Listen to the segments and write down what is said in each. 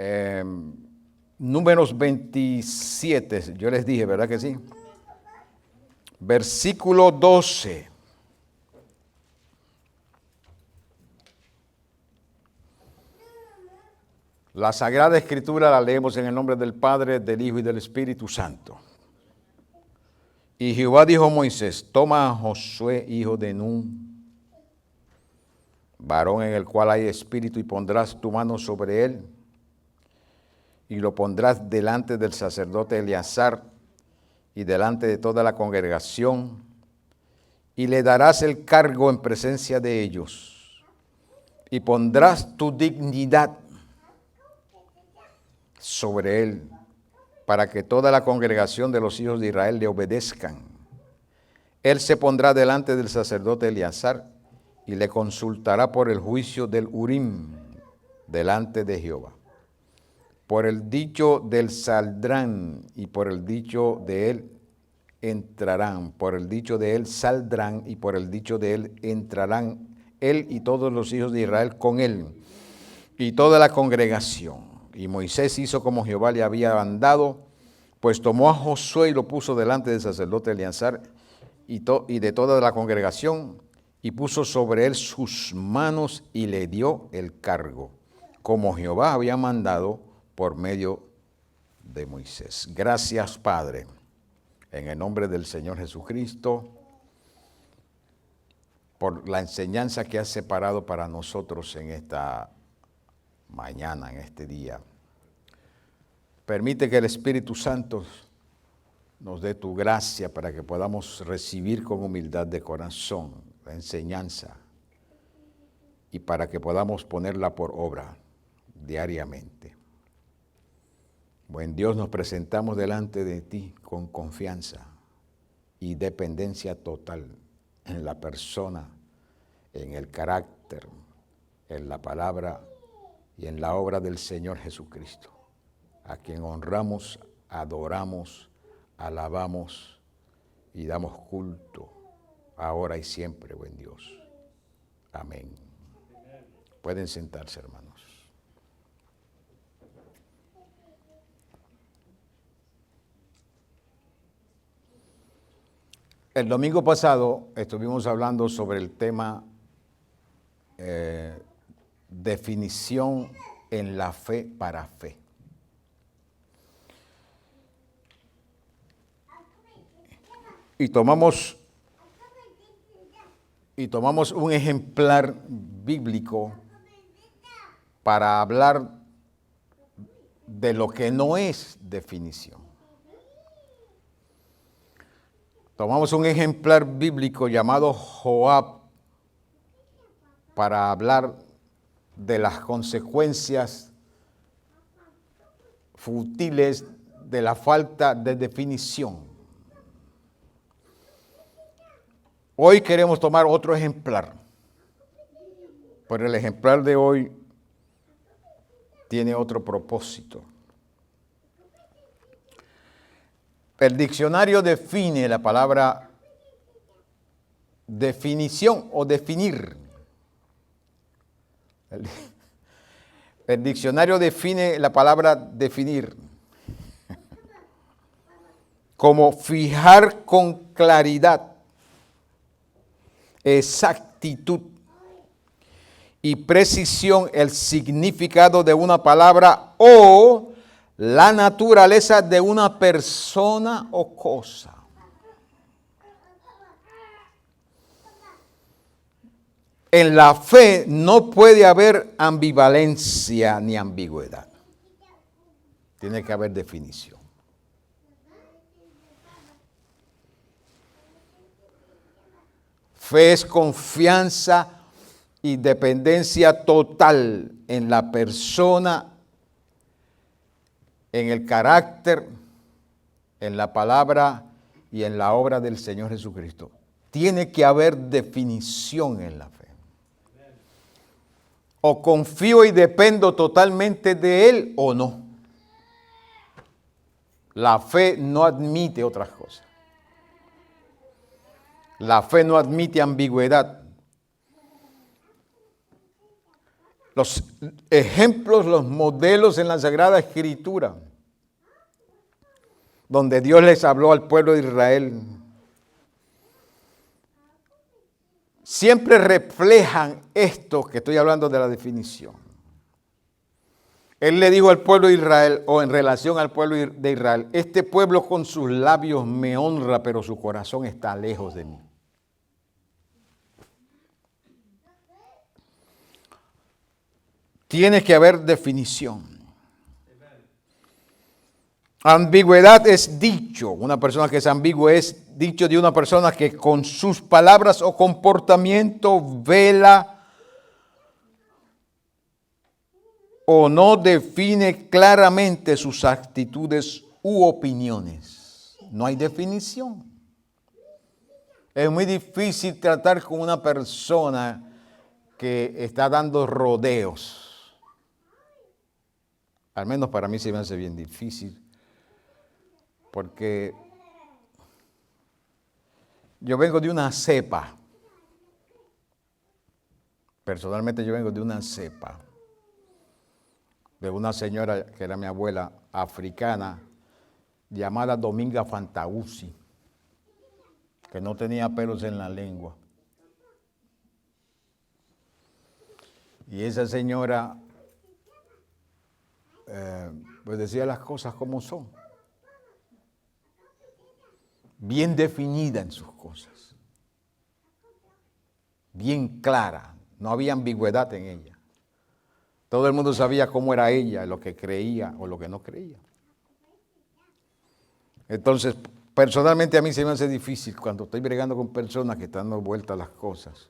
Eh, Números 27, yo les dije, ¿verdad que sí? Versículo 12. La Sagrada Escritura la leemos en el nombre del Padre, del Hijo y del Espíritu Santo. Y Jehová dijo a Moisés: toma a Josué, hijo de Nun, varón en el cual hay espíritu, y pondrás tu mano sobre él, y lo pondrás delante del sacerdote Eleazar y delante de toda la congregación, y le darás el cargo en presencia de ellos, y pondrás tu dignidad sobre él, para que toda la congregación de los hijos de Israel le obedezcan. Él se pondrá delante del sacerdote Eleazar y le consultará por el juicio del Urim delante de Jehová. Por el dicho del saldrán y por el dicho de él entrarán. Por el dicho de él saldrán y por el dicho de él entrarán él y todos los hijos de Israel con él y toda la congregación. Y Moisés hizo como Jehová le había mandado, pues tomó a Josué y lo puso delante del sacerdote Eleazar y de toda la congregación, y puso sobre él sus manos y le dio el cargo, como Jehová había mandado por medio de Moisés. Gracias, Padre, en el nombre del Señor Jesucristo, por la enseñanza que has separado para nosotros en esta mañana, en este día. Permite que el Espíritu Santo nos dé tu gracia para que podamos recibir con humildad de corazón la enseñanza y para que podamos ponerla por obra diariamente. Buen Dios, nos presentamos delante de ti con confianza y dependencia total en la persona, en el carácter, en la palabra y en la obra del Señor Jesucristo, a quien honramos, adoramos, alabamos y damos culto, ahora y siempre, buen Dios. Amén. Pueden sentarse, hermanos. El domingo pasado estuvimos hablando sobre el tema definición en la fe para fe. Y tomamos un ejemplar bíblico para hablar de lo que no es definición. Tomamos un ejemplar bíblico llamado Joab para hablar de las consecuencias futiles de la falta de definición. Hoy queremos tomar otro ejemplar, pero el ejemplar de hoy tiene otro propósito. El diccionario define la palabra definición o definir. El diccionario define la palabra definir como fijar con claridad, exactitud y precisión el significado de una palabra o la naturaleza de una persona o cosa. En la fe no puede haber ambivalencia ni ambigüedad. Tiene que haber definición. Fe es confianza y dependencia total en la persona, en el carácter, en la palabra y en la obra del Señor Jesucristo. Tiene que haber definición en la fe. O confío y dependo totalmente de Él o no. La fe no admite otras cosas. La fe no admite ambigüedad. los ejemplos, los modelos en la Sagrada Escritura, donde Dios les habló al pueblo de Israel, siempre reflejan esto que estoy hablando de la definición. Él le dijo al pueblo de Israel, o en relación al pueblo de Israel, este pueblo con sus labios me honra, pero su corazón está lejos de mí. Tiene que haber definición. Ambigüedad es dicho. Una persona que es ambigua es dicho de una persona que con sus palabras o comportamiento vela o no define claramente sus actitudes u opiniones. No hay definición. Es muy difícil tratar con una persona que está dando rodeos. Al menos para mí se me hace bien difícil. Porque yo vengo de una cepa. Personalmente yo vengo de una cepa. De una señora que era mi abuela africana, llamada Dominga Fantauci, que no tenía pelos en la lengua. Y esa señora pues decía las cosas como son. Bien definida en sus cosas, bien clara, no había ambigüedad en ella. Todo el mundo sabía cómo era ella, lo que creía o lo que no creía. Entonces, personalmente a mí se me hace difícil cuando estoy bregando con personas que están dando vueltas las cosas,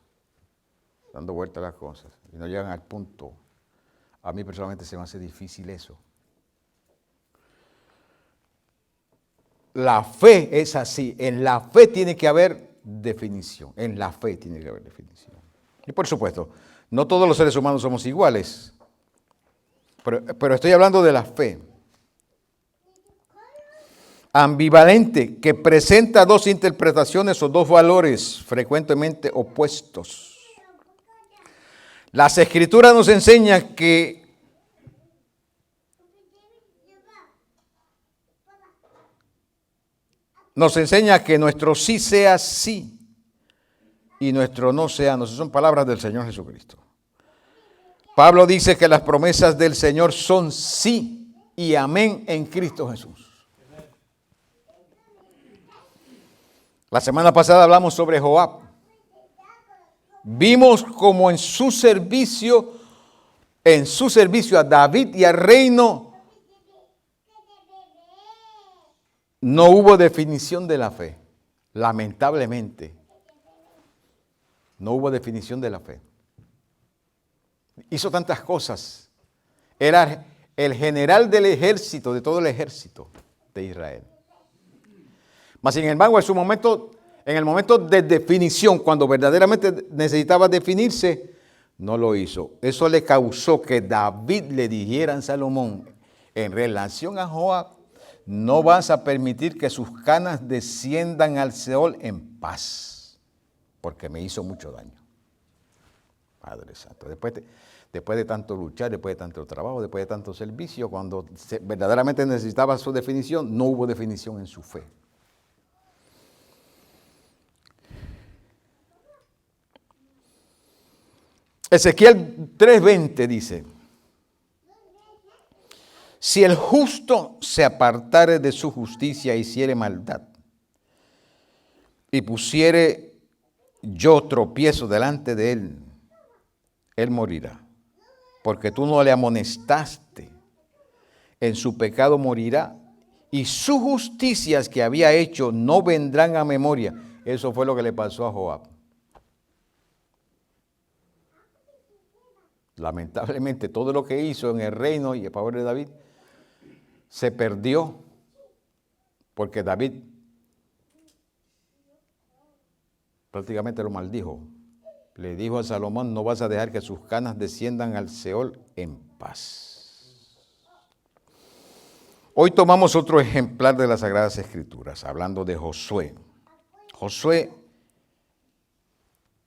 y no llegan al punto. A mí personalmente se me hace difícil eso. La fe es así. En la fe tiene que haber definición. En la fe tiene que haber definición. Y por supuesto, no todos los seres humanos somos iguales. Pero estoy hablando de la fe. Ambivalente, que presenta dos interpretaciones o dos valores frecuentemente opuestos. Las Escrituras nos enseñan que nuestro sí sea sí y nuestro no sea no. Esas son palabras del Señor Jesucristo. Pablo dice que las promesas del Señor son sí y amén en Cristo Jesús. La semana pasada hablamos sobre Joab. Vimos como en su servicio a David y al reino, no hubo definición de la fe. Lamentablemente, no hubo definición de la fe. Hizo tantas cosas. Era el general del ejército, de todo el ejército de Israel. Mas sin embargo, en el momento de definición, cuando verdaderamente necesitaba definirse, no lo hizo. Eso le causó que David le dijera a Salomón, en relación a Joab, no vas a permitir que sus canas desciendan al Seol en paz, porque me hizo mucho daño. Padre Santo, después de tanto luchar, después de tanto trabajo, después de tanto servicio, cuando verdaderamente necesitaba su definición, no hubo definición en su fe. Ezequiel 3:20 dice, si el justo se apartare de su justicia e hiciere maldad, y pusiere yo tropiezo delante de él, él morirá. Porque tú no le amonestaste, en su pecado morirá, y sus justicias que había hecho no vendrán a memoria. Eso fue lo que le pasó a Joab. Lamentablemente, todo lo que hizo en el reino y a favor de David se perdió porque David prácticamente lo maldijo. Le dijo a Salomón, no vas a dejar que sus canas desciendan al Seol en paz. Hoy tomamos otro ejemplar de las Sagradas Escrituras, hablando de Josué. Josué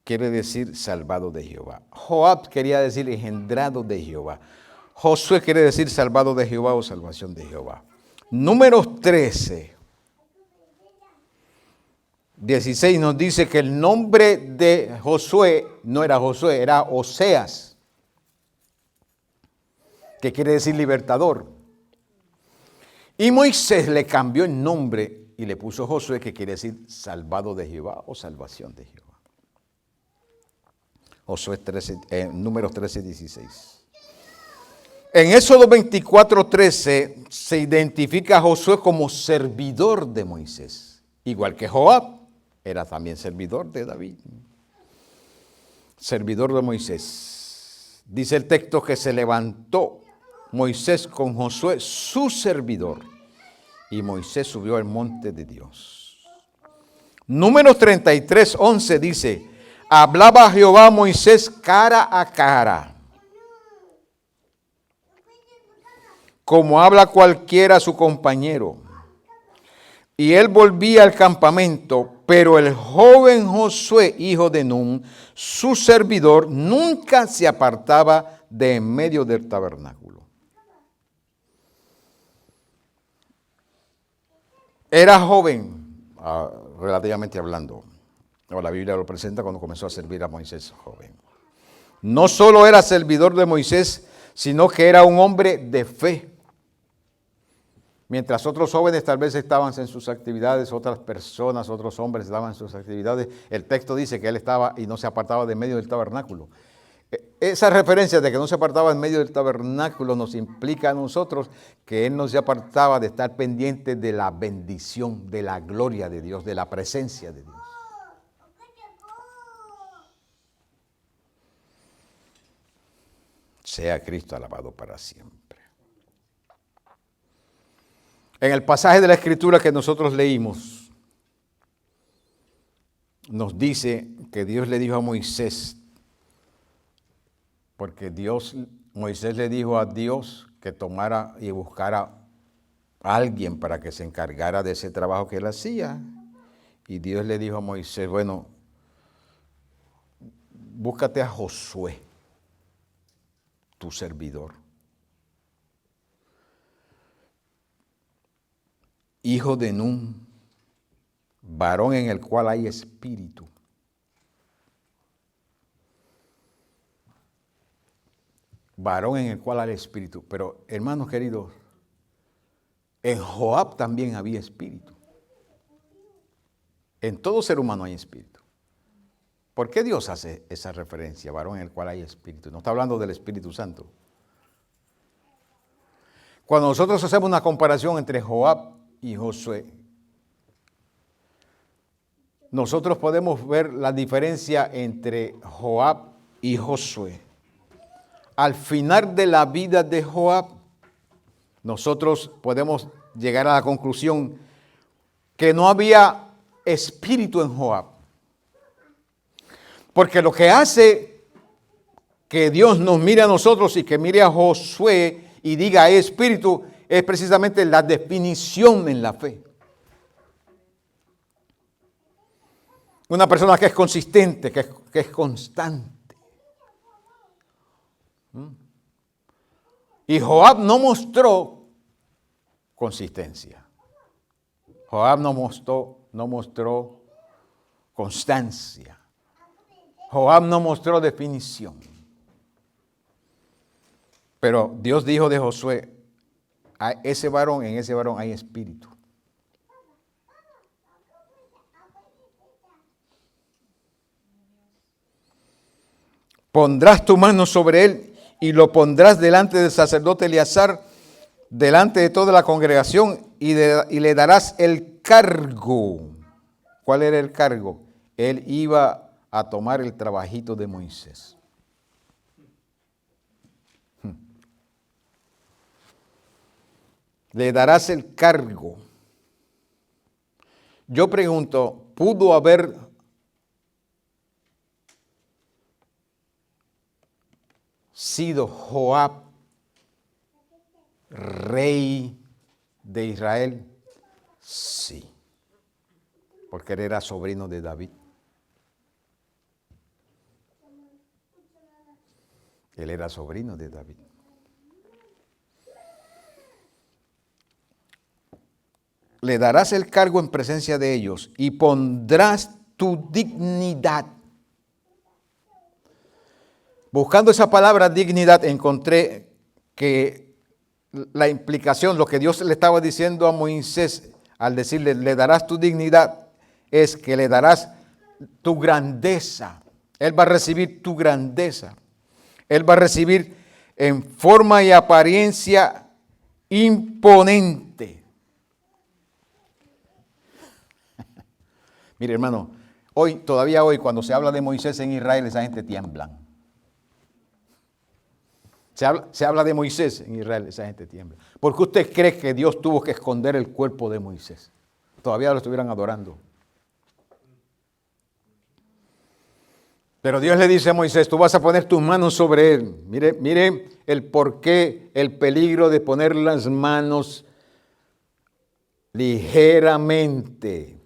quiere decir salvado de Jehová. Joab quería decir engendrado de Jehová. Josué quiere decir salvado de Jehová o salvación de Jehová. Números 13, 16 nos dice que el nombre de Josué no era Josué, era Oseas, que quiere decir libertador. Y Moisés le cambió el nombre y le puso Josué, que quiere decir salvado de Jehová o salvación de Jehová. Josué 13, números 13, 16. En Éxodo 24, 13 se identifica a Josué como servidor de Moisés, igual que Joab era también servidor de David. Servidor de Moisés. Dice el texto que se levantó Moisés con Josué, su servidor, y Moisés subió al monte de Dios. Números 33, 11 dice: hablaba Jehová a Moisés cara a cara, como habla cualquiera a su compañero. Y él volvía al campamento, pero el joven Josué, hijo de Nun, su servidor, nunca se apartaba de en medio del tabernáculo. Era joven, relativamente hablando. La Biblia lo presenta cuando comenzó a servir a Moisés joven. No solo era servidor de Moisés, sino que era un hombre de fe. Mientras otros jóvenes tal vez estaban en sus actividades, otras personas, otros hombres estaban en sus actividades, el texto dice que él estaba y no se apartaba de medio del tabernáculo. Esa referencia de que no se apartaba en medio del tabernáculo nos implica a nosotros que él no se apartaba de estar pendiente de la bendición, de la gloria de Dios, de la presencia de Dios. Sea Cristo alabado para siempre. En el pasaje de la Escritura que nosotros leímos, nos dice que Dios le dijo a Moisés, porque Moisés le dijo a Dios que tomara y buscara a alguien para que se encargara de ese trabajo que él hacía. Y Dios le dijo a Moisés, bueno, búscate a Josué, tu servidor, hijo de Nun, varón en el cual hay espíritu. Varón en el cual hay espíritu. Pero, hermanos queridos, en Joab también había espíritu. En todo ser humano hay espíritu. ¿Por qué Dios hace esa referencia? Varón en el cual hay espíritu. No está hablando del Espíritu Santo. Cuando nosotros hacemos una comparación entre Joab y Josué, nosotros podemos ver la diferencia entre Joab y Josué. Al final de la vida de Joab, nosotros podemos llegar a la conclusión que no había espíritu en Joab. Porque lo que hace que Dios nos mire a nosotros y que mire a Josué y diga hay espíritu, es precisamente la definición en la fe. Una persona que es consistente, que es constante. Y Joab no mostró consistencia. Joab no mostró constancia. Joab no mostró definición. Pero Dios dijo de Josué, en ese varón hay espíritu. Pondrás tu mano sobre él y lo pondrás delante del sacerdote Eleazar, delante de toda la congregación, y le darás el cargo. ¿Cuál era el cargo? Él iba a tomar el trabajito de Moisés. Le darás el cargo. Yo pregunto, ¿pudo haber sido Joab rey de Israel? Sí, porque él era sobrino de David. Él era sobrino de David. Le darás el cargo en presencia de ellos y pondrás tu dignidad. Buscando esa palabra dignidad, encontré que la implicación, lo que Dios le estaba diciendo a Moisés al decirle, le darás tu dignidad, es que le darás tu grandeza. Él va a recibir tu grandeza. Él va a recibir en forma y apariencia imponente. Mire, hermano, todavía hoy, cuando se habla de Moisés en Israel, esa gente tiembla. Se habla de Moisés en Israel, esa gente tiembla. ¿Por qué usted cree que Dios tuvo que esconder el cuerpo de Moisés? Todavía lo estuvieran adorando. Pero Dios le dice a Moisés, tú vas a poner tus manos sobre él. Mire el porqué, el peligro de poner las manos ligeramente.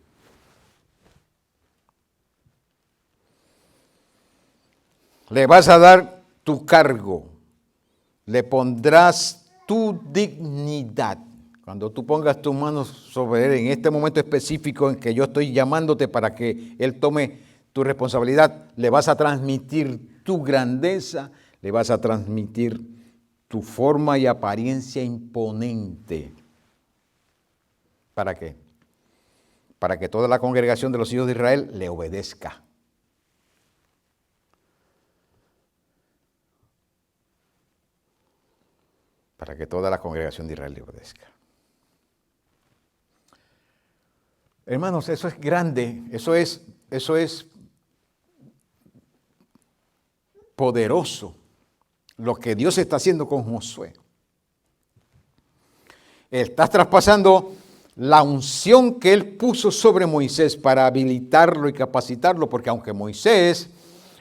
Le vas a dar tu cargo, le pondrás tu dignidad. Cuando tú pongas tus manos sobre él, en este momento específico en que yo estoy llamándote para que él tome tu responsabilidad, le vas a transmitir tu grandeza, le vas a transmitir tu forma y apariencia imponente. ¿Para qué? Para que toda la congregación de los hijos de Israel le obedezca. Para que toda la congregación de Israel le obedezca. Hermanos, eso es grande, eso es poderoso, lo que Dios está haciendo con Josué. Estás traspasando la unción que él puso sobre Moisés para habilitarlo y capacitarlo, porque aunque Moisés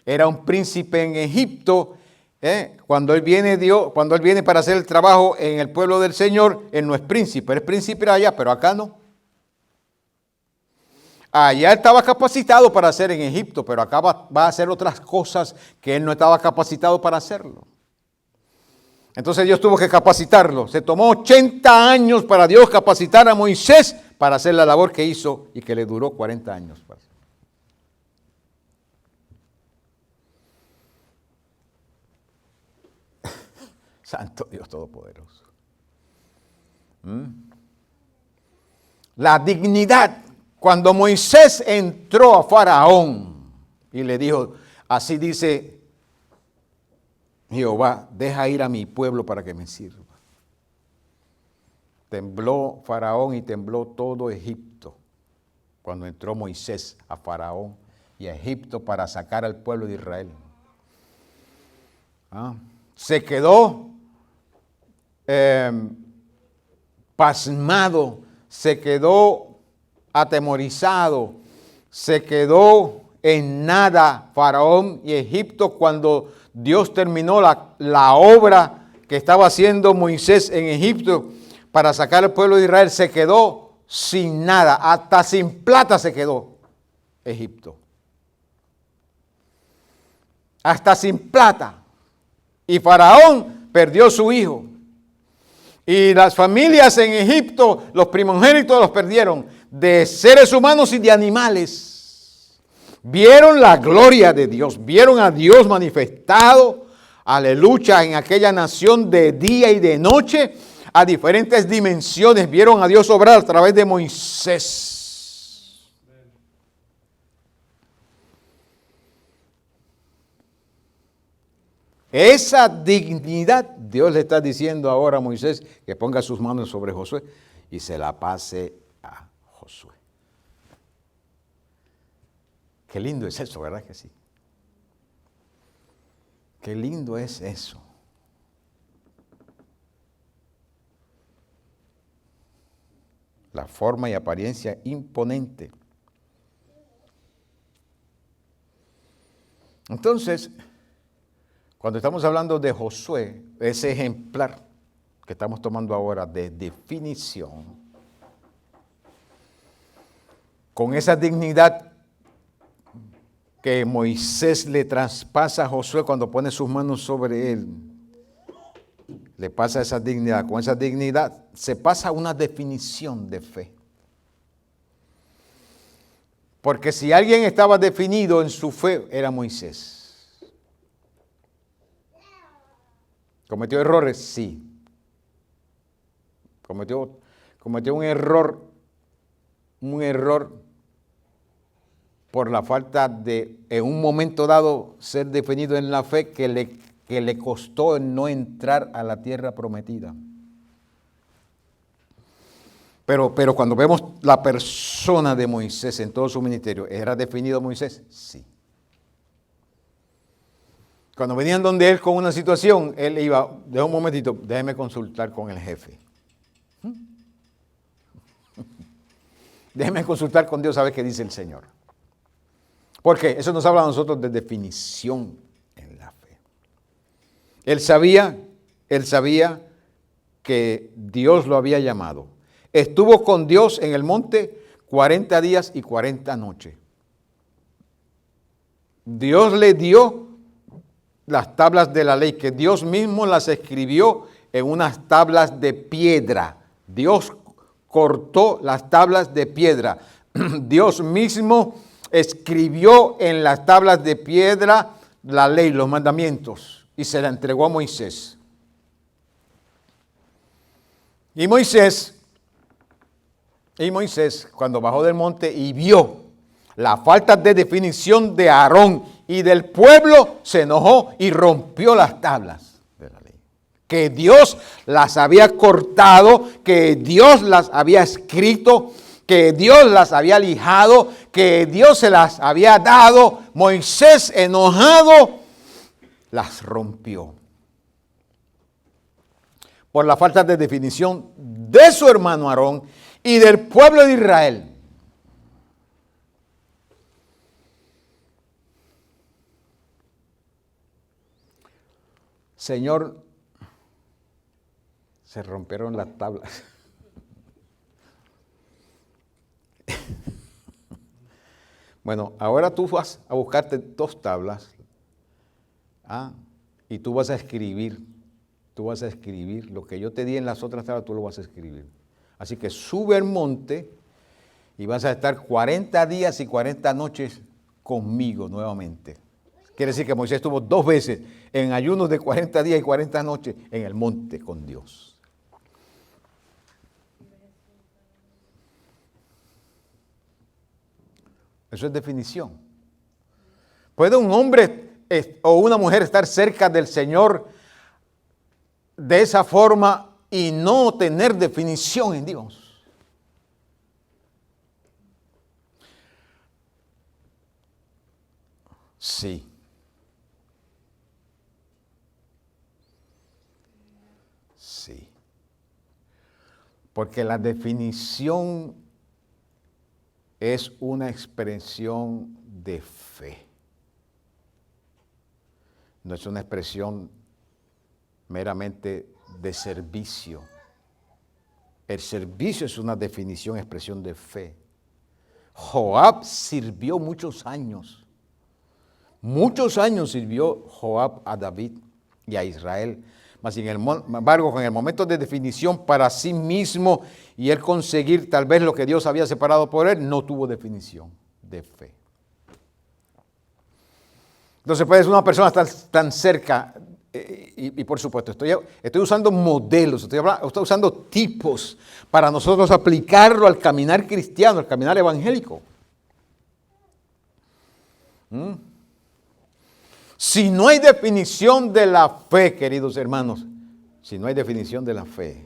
era un príncipe en Egipto, cuando él viene para hacer el trabajo en el pueblo del Señor, él no es príncipe, él es príncipe allá, pero acá no. Allá estaba capacitado para hacer en Egipto, pero acá va a hacer otras cosas que él no estaba capacitado para hacerlo. Entonces Dios tuvo que capacitarlo. Se tomó 80 años para Dios capacitar a Moisés para hacer la labor que hizo y que le duró 40 años. Santo Dios Todopoderoso. La dignidad. Cuando Moisés entró a Faraón y le dijo, así dice Jehová, deja ir a mi pueblo para que me sirva. Tembló Faraón y tembló todo Egipto cuando entró Moisés a Faraón y a Egipto para sacar al pueblo de Israel. Se quedó pasmado, se quedó atemorizado, se quedó en nada Faraón y Egipto cuando Dios terminó la obra que estaba haciendo Moisés en Egipto para sacar al pueblo de Israel. Se quedó sin nada, hasta sin plata se quedó Egipto. Hasta sin plata. Y Faraón perdió su hijo. Y las familias en Egipto, los primogénitos los perdieron, de seres humanos y de animales. Vieron la gloria de Dios, vieron a Dios manifestado, aleluya, en aquella nación de día y de noche, a diferentes dimensiones. Vieron a Dios obrar a través de Moisés. Esa dignidad, Dios le está diciendo ahora a Moisés que ponga sus manos sobre Josué y se la pase a Josué. Qué lindo es eso, ¿verdad que sí? Qué lindo es eso. La forma y apariencia imponente. Entonces, cuando estamos hablando de Josué, ese ejemplar que estamos tomando ahora de definición, con esa dignidad que Moisés le traspasa a Josué cuando pone sus manos sobre él. Le pasa esa dignidad. Con esa dignidad se pasa una definición de fe. Porque si alguien estaba definido en su fe, era Moisés. ¿Cometió errores? Sí. Cometió un error por la falta de, en un momento dado, ser definido en la fe que le costó no entrar a la tierra prometida. Pero cuando vemos la persona de Moisés en todo su ministerio, ¿era definido Moisés? Sí. Cuando venían donde él con una situación, él iba, de un momentito, déjeme consultar con el jefe. Déjeme consultar con Dios a ver qué dice el Señor. Porque eso nos habla a nosotros de definición en la fe. Él sabía que Dios lo había llamado. Estuvo con Dios en el monte 40 días y 40 noches. Dios le dio las tablas de la ley, que Dios mismo las escribió en unas tablas de piedra. Dios cortó las tablas de piedra. Dios mismo escribió en las tablas de piedra la ley, los mandamientos, y se la entregó a Moisés. Y Moisés, cuando bajó del monte y vio la falta de definición de Aarón y del pueblo, se enojó y rompió las tablas de la ley. Que Dios las había cortado, que Dios las había escrito, que Dios las había lijado, que Dios se las había dado. Moisés, enojado, las rompió. Por la falta de definición de su hermano Aarón y del pueblo de Israel. Señor, se rompieron las tablas. Bueno, ahora tú vas a buscarte 2 tablas, y tú vas a escribir lo que yo te di en las otras tablas, tú lo vas a escribir. Así que sube al monte y vas a estar 40 días y 40 noches conmigo nuevamente. Quiere decir que Moisés estuvo 2 veces en ayunos de 40 días y 40 noches en el monte con Dios. Eso es definición. ¿Puede un hombre o una mujer estar cerca del Señor de esa forma y no tener definición en Dios? Sí. Sí. Porque la definición es una expresión de fe. No es una expresión meramente de servicio. El servicio es una definición, expresión de fe. Joab sirvió muchos años. Muchos años sirvió Joab a David y a Israel. Mas sin embargo, con el momento de definición para sí mismo y él conseguir tal vez lo que Dios había separado por él, no tuvo definición de fe. Entonces puede ser una persona tan cerca, y por supuesto, estoy usando modelos, estoy usando tipos para nosotros aplicarlo al caminar cristiano, al caminar evangélico. Si no hay definición de la fe, queridos hermanos, si no hay definición de la fe,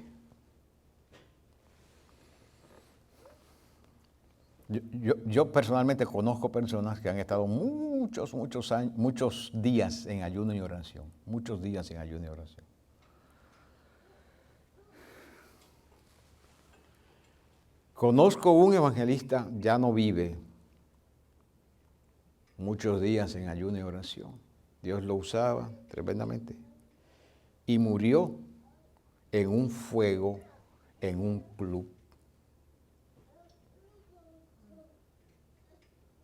yo personalmente conozco personas que han estado muchos días en ayuno y oración, muchos días en ayuno y oración. Conozco un evangelista, ya no vive, muchos días en ayuno y oración. Dios lo usaba tremendamente. Y murió en un fuego, en un club.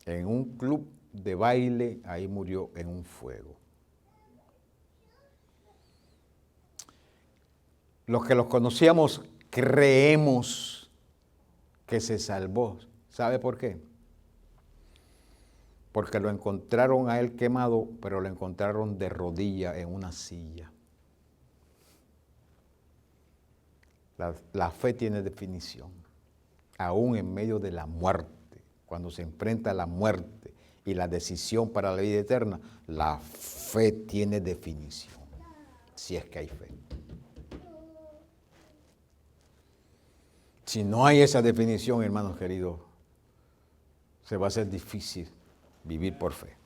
En un club de baile, ahí murió en un fuego. Los que los conocíamos creemos que se salvó. ¿Sabe por qué? Porque lo encontraron a él quemado, pero lo encontraron de rodilla en una silla. La fe tiene definición, aún en medio de la muerte, cuando se enfrenta a la muerte y la decisión para la vida eterna, la fe tiene definición, si es que hay fe. Si no hay esa definición, hermanos queridos, se va a hacer difícil vivir por fe.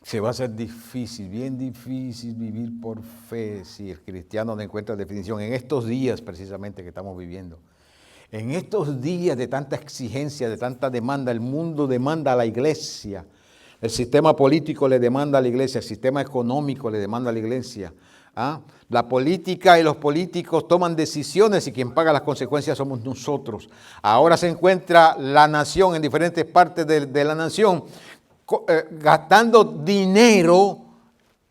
Se va a hacer difícil, bien difícil vivir por fe si el cristiano no encuentra definición. En estos días precisamente que estamos viviendo, en estos días de tanta exigencia, de tanta demanda, el mundo demanda a la iglesia, el sistema político le demanda a la iglesia, el sistema económico le demanda a la iglesia. La política y los políticos toman decisiones y quien paga las consecuencias somos nosotros. Ahora se encuentra la nación en diferentes partes de la nación gastando dinero.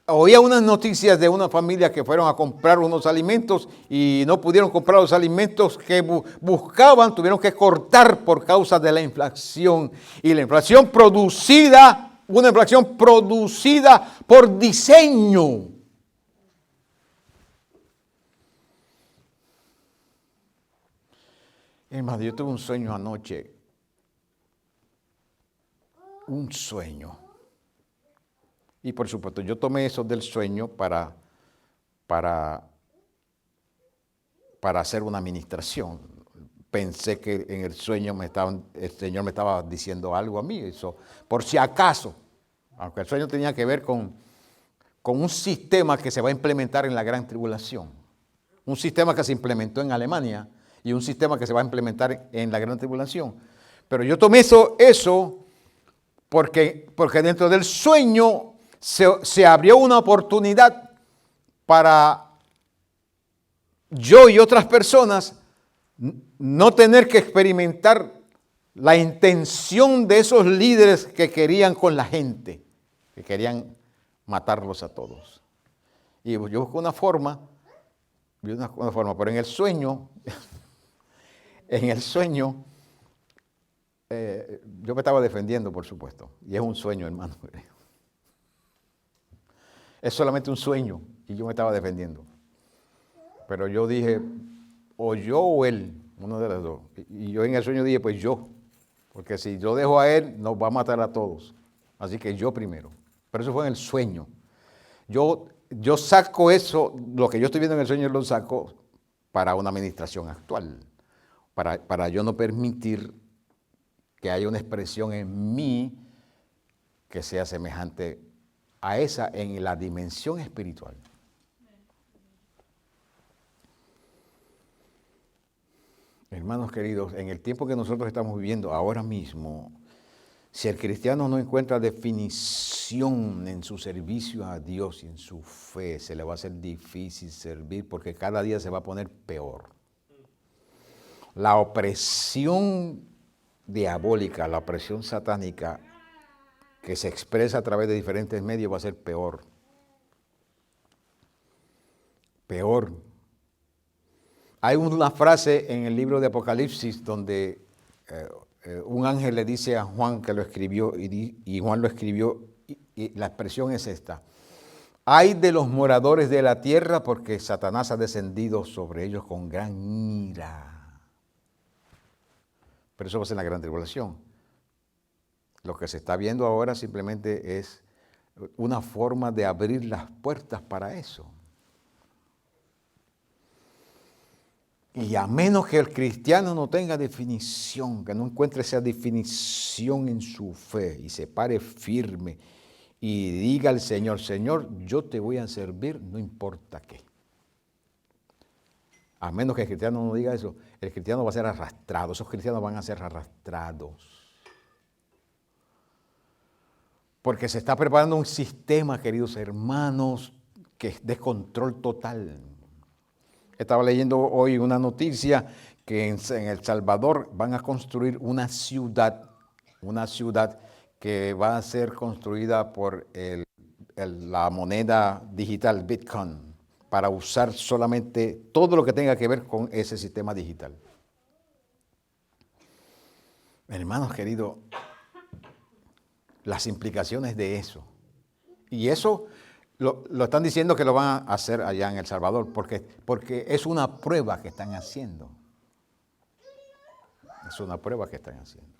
Oía unas noticias de una familia que fueron a comprar unos alimentos y no pudieron comprar los alimentos que buscaban, tuvieron que cortar por causa de la inflación. Y la inflación producida, una inflación producida por diseño. Hermano, yo tuve un sueño anoche. Un sueño. Y por supuesto, yo tomé eso del sueño para hacer una administración. Pensé que en el sueño el Señor me estaba diciendo algo a mí, eso, por si acaso, aunque el sueño tenía que ver con un sistema que se va a implementar en la gran tribulación. Un sistema que se implementó en Alemania y un sistema que se va a implementar en la gran tribulación. Pero yo tomé eso porque dentro del sueño se abrió una oportunidad para yo y otras personas no tener que experimentar la intención de esos líderes que querían con la gente, que querían matarlos a todos. Y yo busqué una forma, pero en el sueño, yo me estaba defendiendo, por supuesto, y es un sueño, hermano. Es solamente un sueño y yo me estaba defendiendo. Pero yo dije, o yo o él, uno de los dos. Y yo en el sueño dije, pues yo, porque si yo dejo a él, nos va a matar a todos. Así que yo primero. Pero eso fue en el sueño. Yo saco eso, lo que yo estoy viendo en el sueño lo saco para una administración actual. Para yo no permitir que haya una expresión en mí que sea semejante a esa en la dimensión espiritual. Hermanos queridos, en el tiempo que nosotros estamos viviendo ahora mismo, si el cristiano no encuentra definición en su servicio a Dios y en su fe, se le va a hacer difícil servir porque cada día se va a poner peor. La opresión diabólica, la opresión satánica que se expresa a través de diferentes medios va a ser peor. Peor. Hay una frase en el libro de Apocalipsis donde un ángel le dice a Juan que lo escribió y Juan lo escribió y la expresión es esta. Ay de los moradores de la tierra porque Satanás ha descendido sobre ellos con gran ira. Pero eso va a ser la gran tribulación. Lo que se está viendo ahora simplemente es una forma de abrir las puertas para eso. Y a menos que el cristiano no tenga definición, que no encuentre esa definición en su fe y se pare firme y diga al Señor, Señor, yo te voy a servir, no importa qué. A menos que el cristiano no diga eso, el cristiano va a ser arrastrado, esos cristianos van a ser arrastrados. Porque se está preparando un sistema, queridos hermanos, que es de control total. Estaba leyendo hoy una noticia que en El Salvador van a construir una ciudad una ciudad que va a ser construida por la moneda digital Bitcoin, para usar solamente todo lo que tenga que ver con ese sistema digital. Hermanos queridos, las implicaciones de eso. Y eso lo están diciendo que lo van a hacer allá en El Salvador, porque es una prueba que están haciendo. Es una prueba que están haciendo.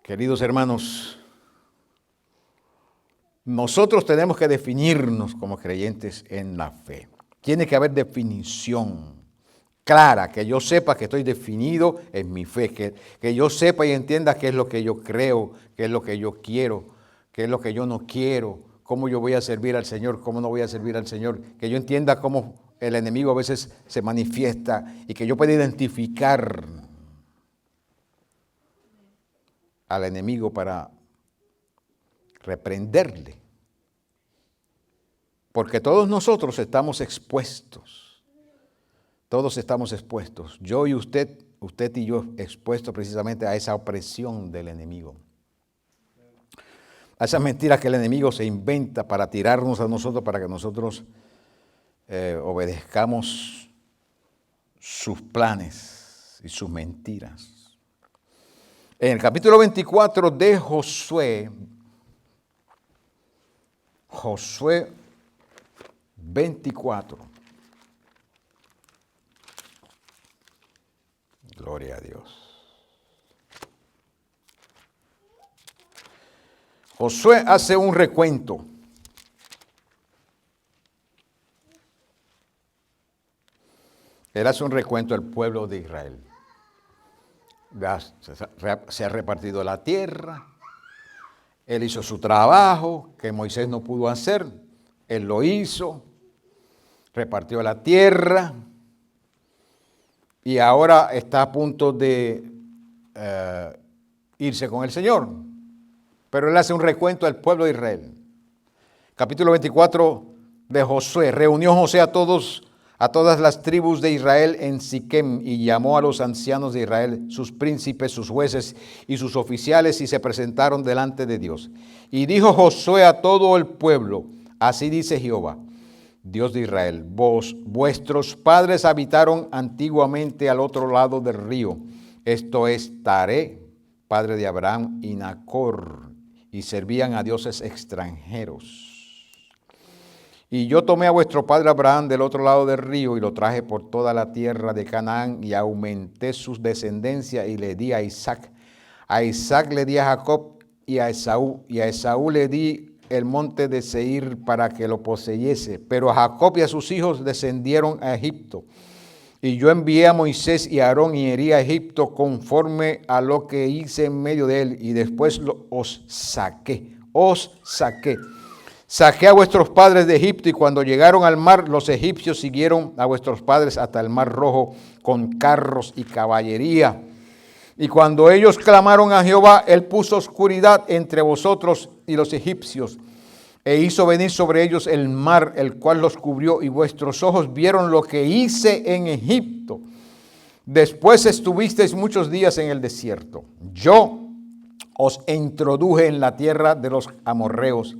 Queridos hermanos, nosotros tenemos que definirnos como creyentes en la fe. Tiene que haber definición clara, que yo sepa que estoy definido en mi fe, que yo sepa y entienda qué es lo que yo creo, qué es lo que yo quiero, qué es lo que yo no quiero, cómo yo voy a servir al Señor, cómo no voy a servir al Señor, que yo entienda cómo el enemigo a veces se manifiesta y que yo pueda identificar al enemigo para reprenderle. Porque todos nosotros estamos expuestos. Todos estamos expuestos. Yo y usted y yo expuestos precisamente a esa opresión del enemigo. A esas mentiras que el enemigo se inventa para tirarnos a nosotros, para que nosotros obedezcamos sus planes y sus mentiras. En el capítulo 24 de Josué 24. Gloria a Dios. Josué hace un recuento. Él hace un recuento del pueblo de Israel. Se ha repartido la tierra. Él hizo su trabajo que Moisés no pudo hacer. Él lo hizo. Repartió la tierra. Y ahora está a punto de irse con el Señor. Pero él hace un recuento del pueblo de Israel. Capítulo 24 de Josué. Reunió Josué a todas las tribus de Israel en Siquem y llamó a los ancianos de Israel, sus príncipes, sus jueces y sus oficiales, y se presentaron delante de Dios. Y dijo Josué a todo el pueblo: así dice Jehová, Dios de Israel, vuestros padres habitaron antiguamente al otro lado del río, esto es Taré, padre de Abraham, y Nacor, y servían a dioses extranjeros. Y yo tomé a vuestro padre Abraham del otro lado del río y lo traje por toda la tierra de Canaán y aumenté sus descendencias y le di a Isaac. A Isaac le di a Jacob y a Esaú. Y a Esaú le di el monte de Seir para que lo poseyese. Pero a Jacob y a sus hijos descendieron a Egipto. Y yo envié a Moisés y a Aarón y herí a Egipto conforme a lo que hice en medio de él. Y después os saqué. Saqué a vuestros padres de Egipto y cuando llegaron al mar, los egipcios siguieron a vuestros padres hasta el mar rojo con carros y caballería. Y cuando ellos clamaron a Jehová, él puso oscuridad entre vosotros y los egipcios e hizo venir sobre ellos el mar, el cual los cubrió y vuestros ojos vieron lo que hice en Egipto. Después estuvisteis muchos días en el desierto. Yo os introduje en la tierra de los amorreos,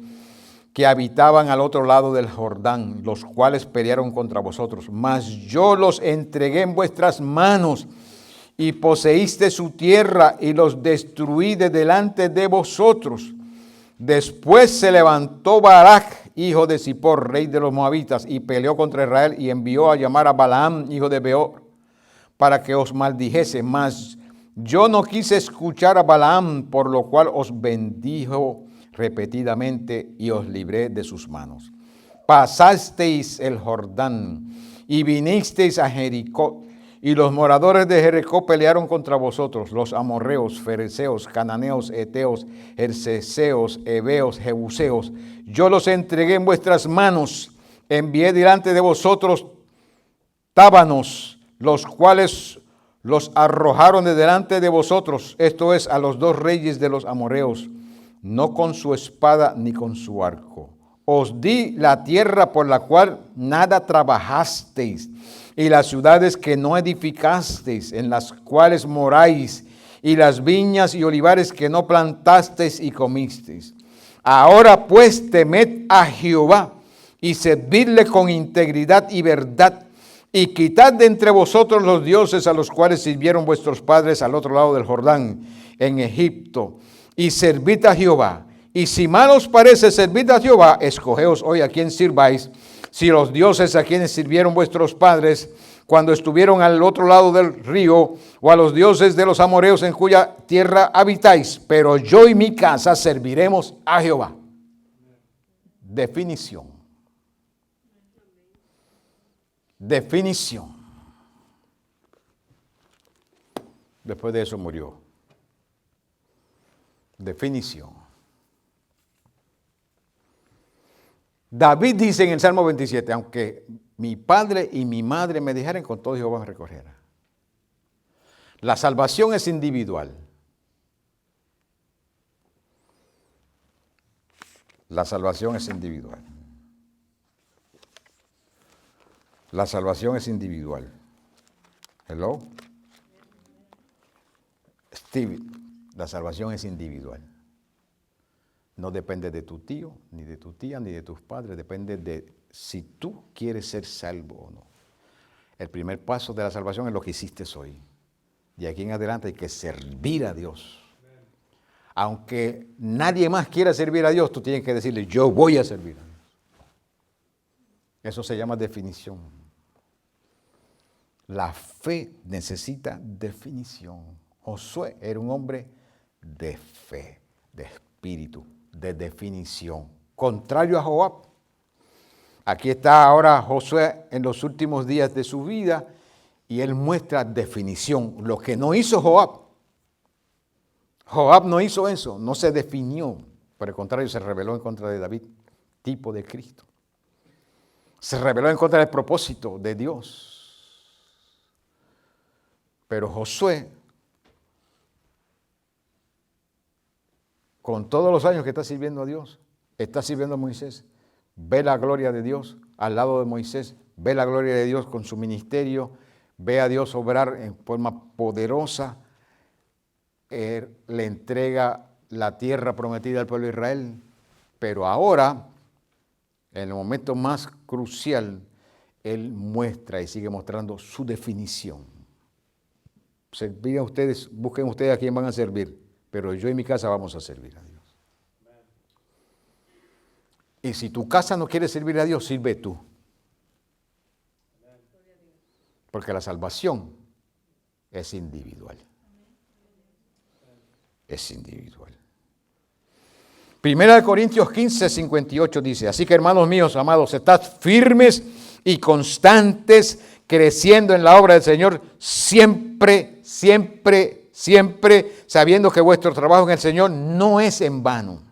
que habitaban al otro lado del Jordán, los cuales pelearon contra vosotros. Mas yo los entregué en vuestras manos, y poseíste su tierra, y los destruí de delante de vosotros. Después se levantó Balac, hijo de Zippor, rey de los moabitas, y peleó contra Israel, y envió a llamar a Balaam, hijo de Beor, para que os maldijese. Mas yo no quise escuchar a Balaam, por lo cual os bendijo repetidamente y os libré de sus manos. Pasasteis el Jordán y vinisteis a Jericó, y los moradores de Jericó pelearon contra vosotros, los amorreos, fereceos, cananeos, eteos, jerseseos, heveos, jebuseos. Yo los entregué en vuestras manos, envié delante de vosotros tábanos, los cuales los arrojaron de delante de vosotros, esto es, a los dos reyes de los amorreos, no con su espada ni con su arco. Os di la tierra por la cual nada trabajasteis, y las ciudades que no edificasteis, en las cuales moráis, y las viñas y olivares que no plantasteis y comisteis. Ahora pues temed a Jehová y servidle con integridad y verdad, y quitad de entre vosotros los dioses a los cuales sirvieron vuestros padres al otro lado del Jordán, en Egipto, y servid a Jehová. Y si mal os parece servid a Jehová, escogeos hoy a quién sirváis, si los dioses a quienes sirvieron vuestros padres cuando estuvieron al otro lado del río, o a los dioses de los amorreos en cuya tierra habitáis, pero yo y mi casa serviremos a Jehová. Definición. Definición. Después de eso murió. Definición. David dice en el Salmo 27, aunque mi padre y mi madre me dejaren, con todo Jehová me recogerá. La salvación es individual. La salvación es individual. La salvación es individual. Hello. Steve, la salvación es individual. No depende de tu tío, ni de tu tía, ni de tus padres. Depende de si tú quieres ser salvo o no. El primer paso de la salvación es lo que hiciste hoy. De aquí en adelante hay que servir a Dios. Aunque nadie más quiera servir a Dios, tú tienes que decirle, yo voy a servir a Dios. Eso se llama definición. La fe necesita definición. Josué era un hombre de fe, de espíritu, de definición. Contrario a Joab. Aquí está ahora Josué en los últimos días de su vida y él muestra definición. Lo que no hizo Joab. Joab no hizo eso, no se definió. Por el contrario, se rebeló en contra de David, tipo de Cristo. Se rebeló en contra del propósito de Dios. Pero Josué, con todos los años que está sirviendo a Dios, está sirviendo a Moisés, ve la gloria de Dios al lado de Moisés, ve la gloria de Dios con su ministerio, ve a Dios obrar en forma poderosa, le entrega la tierra prometida al pueblo de Israel, pero ahora, en el momento más crucial, él muestra y sigue mostrando su definición. Servir a ustedes, busquen ustedes a quién van a servir, pero yo y mi casa vamos a servir a Dios. Y si tu casa no quiere servir a Dios, sirve tú. Porque la salvación es individual. Es individual. Primera de Corintios 15, 58 dice, así que hermanos míos, amados, estad firmes y constantes, creciendo en la obra del Señor, siempre, siempre, siempre, sabiendo que vuestro trabajo en el Señor no es en vano.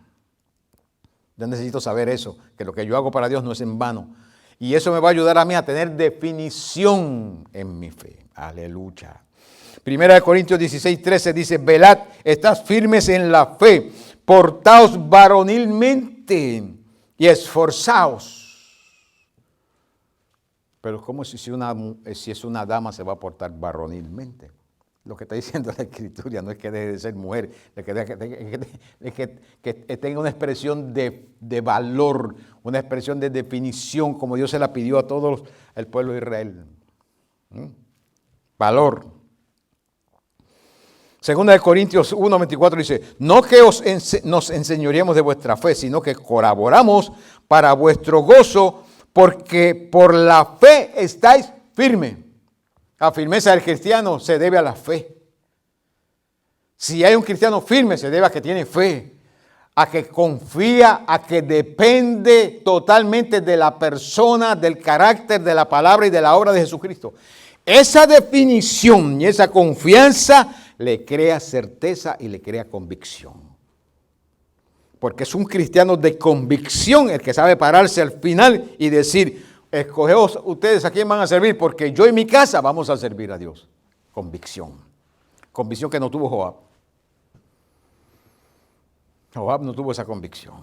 Yo necesito saber eso, que lo que yo hago para Dios no es en vano. Y eso me va a ayudar a mí a tener definición en mi fe. Aleluya. Primera de Corintios 16, 13 dice, velad, estad firmes en la fe, portaos varonilmente y esforzaos. Pero ¿cómo si es una dama se va a portar varonilmente? Lo que está diciendo la Escritura no es que deje de ser mujer, es que tenga una expresión de valor, una expresión de definición, como Dios se la pidió a todo el pueblo de Israel. Valor. Segunda de Corintios 1, 24 dice, no que nos enseñoreemos de vuestra fe, sino que colaboramos para vuestro gozo, porque por la fe estáis firmes. La firmeza del cristiano se debe a la fe. Si hay un cristiano firme, se debe a que tiene fe, a que confía, a que depende totalmente de la persona, del carácter, de la palabra y de la obra de Jesucristo. Esa definición y esa confianza le crea certeza y le crea convicción. Porque es un cristiano de convicción el que sabe pararse al final y decir, escogeos ustedes a quién van a servir, porque yo y mi casa vamos a servir a Dios. Convicción. Convicción que no tuvo Joab. Joab no tuvo esa convicción.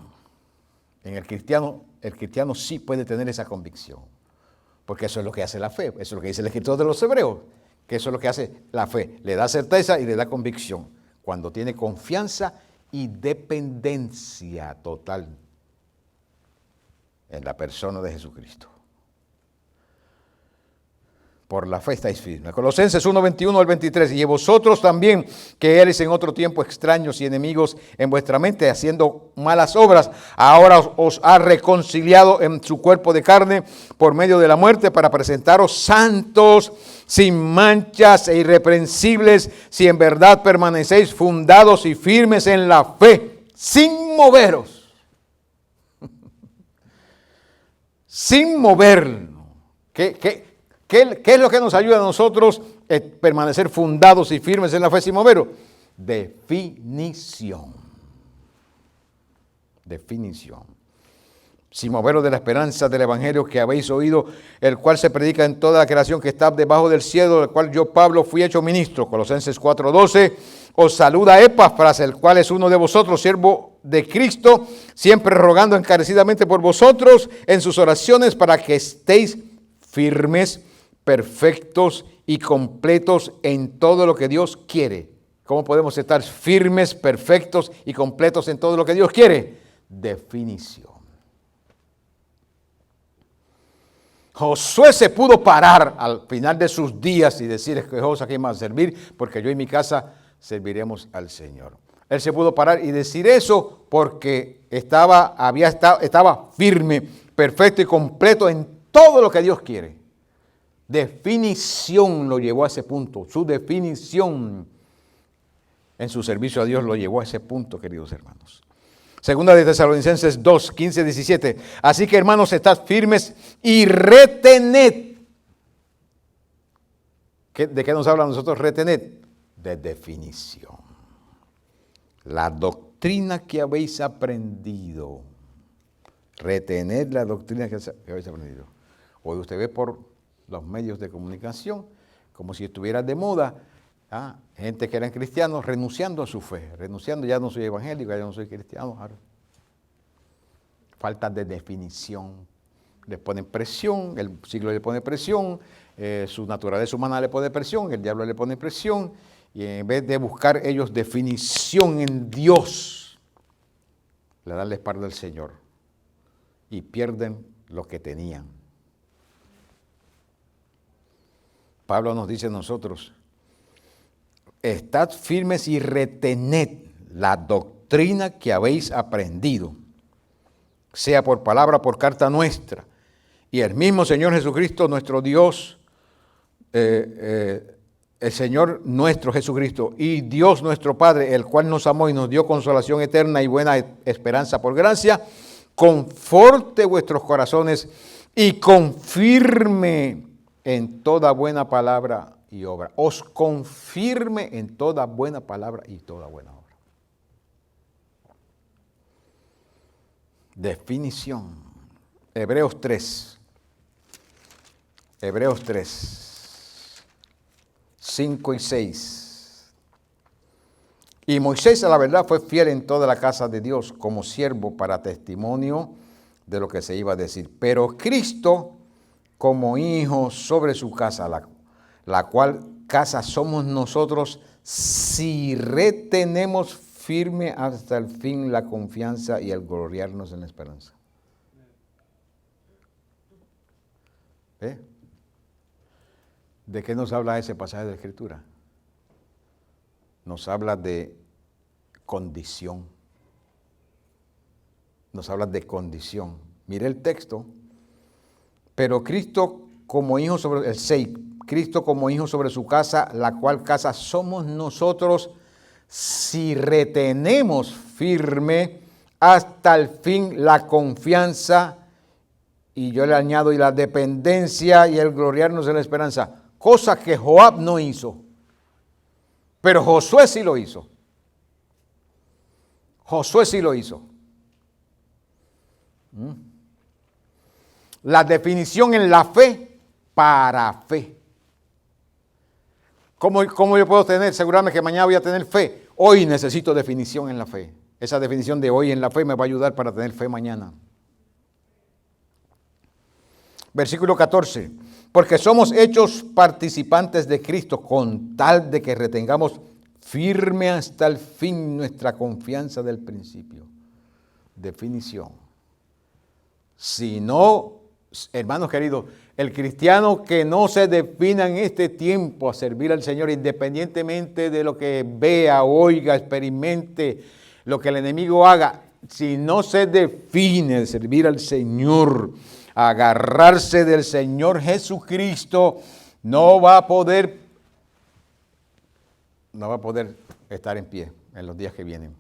En el cristiano sí puede tener esa convicción. Porque eso es lo que hace la fe. Eso es lo que dice el escritor de los Hebreos. Que eso es lo que hace la fe. Le da certeza y le da convicción. Cuando tiene confianza y dependencia total en la persona de Jesucristo. Por la fe estáis firmes. Colosenses 1:21 al 23. Y vosotros también, que eres en otro tiempo extraños y enemigos en vuestra mente, haciendo malas obras, ahora os ha reconciliado en su cuerpo de carne por medio de la muerte, para presentaros santos, sin manchas e irreprensibles, si en verdad permanecéis fundados y firmes en la fe, sin moveros. Sin movernos. ¿Qué es lo que nos ayuda a nosotros a permanecer fundados y firmes en la fe sin moveros? Definición. Sin moveros de la esperanza del evangelio que habéis oído, el cual se predica en toda la creación que está debajo del cielo, del cual yo, Pablo, fui hecho ministro. Colosenses 4:12. Os saluda Epafras, el cual es uno de vosotros, siervo de Cristo, siempre rogando encarecidamente por vosotros en sus oraciones, para que estéis firmes, perfectos y completos en todo lo que Dios quiere. ¿Cómo podemos estar firmes, perfectos y completos en todo lo que Dios quiere? Definición. Josué se pudo parar al final de sus días y decir: escogeos a quién más servir, porque yo y mi casa serviremos al Señor. Él se pudo parar y decir eso porque estaba firme, perfecto y completo en todo lo que Dios quiere. Definición lo llevó a ese punto. Su definición en su servicio a Dios lo llevó a ese punto, queridos hermanos. Segunda de Tesalonicenses 2, 15, 17. Así que, hermanos, estad firmes y retened. ¿De qué nos habla a nosotros retened? De definición. La doctrina que habéis aprendido. Retened la doctrina que habéis aprendido. Hoy usted ve por los medios de comunicación como si estuviera de moda, gente que eran cristianos renunciando a su fe, renunciando: ya no soy evangélico, ya no soy cristiano. Falta de definición. Le ponen presión, el siglo le pone presión, su naturaleza humana le pone presión, el diablo le pone presión, y en vez de buscar ellos definición en Dios, le dan la espalda al Señor y pierden lo que tenían. Pablo nos dice a nosotros: estad firmes y retened la doctrina que habéis aprendido, sea por palabra o por carta nuestra. Y el mismo Señor Jesucristo, nuestro Dios, el Señor nuestro Jesucristo y Dios nuestro Padre, el cual nos amó y nos dio consolación eterna y buena esperanza por gracia, conforte vuestros corazones y confirme en toda buena palabra y obra. Os confirme en toda buena palabra y toda buena obra. Definición. Hebreos 3, 5 y 6. Y Moisés, a la verdad, fue fiel en toda la casa de Dios como siervo para testimonio de lo que se iba a decir. Pero Cristo como hijo sobre su casa, la cual casa somos nosotros, si retenemos firme hasta el fin la confianza y el gloriarnos en la esperanza. ¿Eh? ¿De qué nos habla ese pasaje de la Escritura? Nos habla de condición. Nos habla de condición. Mire el texto. Pero Cristo como hijo sobre el 6, Cristo como hijo sobre su casa, la cual casa somos nosotros, si retenemos firme hasta el fin la confianza, y yo le añado, y la dependencia y el gloriarnos en la esperanza, cosa que Joab no hizo, pero Josué sí lo hizo. Josué sí lo hizo. La definición en la fe para fe. ¿Cómo yo puedo asegurarme que mañana voy a tener fe? Hoy necesito definición en la fe. Esa definición de hoy en la fe me va a ayudar para tener fe mañana. Versículo 14. porque somos hechos participantes de Cristo, con tal de que retengamos firme hasta el fin nuestra confianza del principio. Definición. Si no, hermanos queridos, el cristiano que no se defina en este tiempo a servir al Señor, independientemente de lo que vea, oiga, experimente, lo que el enemigo haga, si no se define de servir al Señor, agarrarse del Señor Jesucristo, no va a poder estar en pie en los días que vienen.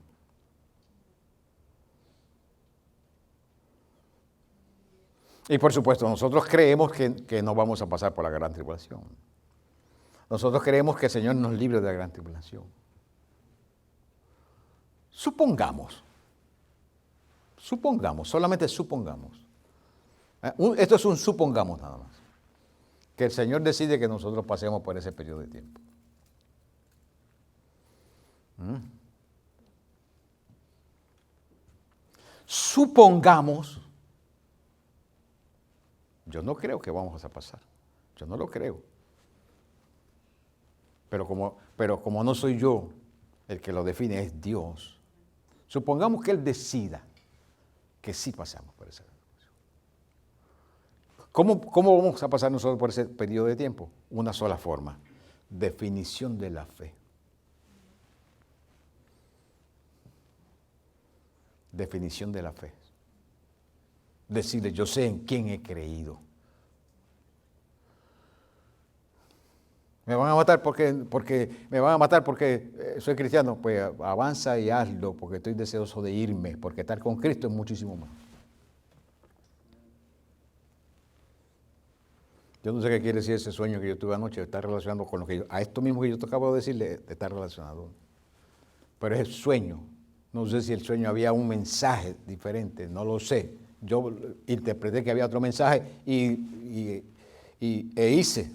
Y por supuesto, nosotros creemos que no vamos a pasar por la gran tribulación. Nosotros creemos que el Señor nos libre de la gran tribulación. Supongamos, solamente supongamos. Esto es un supongamos nada más. Que el Señor decide que nosotros pasemos por ese periodo de tiempo. Supongamos. Yo no creo que vamos a pasar. Yo no lo creo. Pero como no soy yo el que lo define, es Dios. Supongamos que Él decida que sí pasamos por esa. ¿Cómo vamos a pasar nosotros por ese periodo de tiempo? Una sola forma. Definición de la fe. Definición de la fe. Decirle, yo sé en quién he creído. Me van a matar porque soy cristiano. Pues avanza y hazlo, porque estoy deseoso de irme, porque estar con Cristo es muchísimo más. Yo no sé qué quiere decir ese sueño que yo tuve anoche, está relacionado con lo que a esto mismo que yo te acabo de decirle, está relacionado. Pero es el sueño. No sé si el sueño había un mensaje diferente, no lo sé. Yo interpreté que había otro mensaje e hice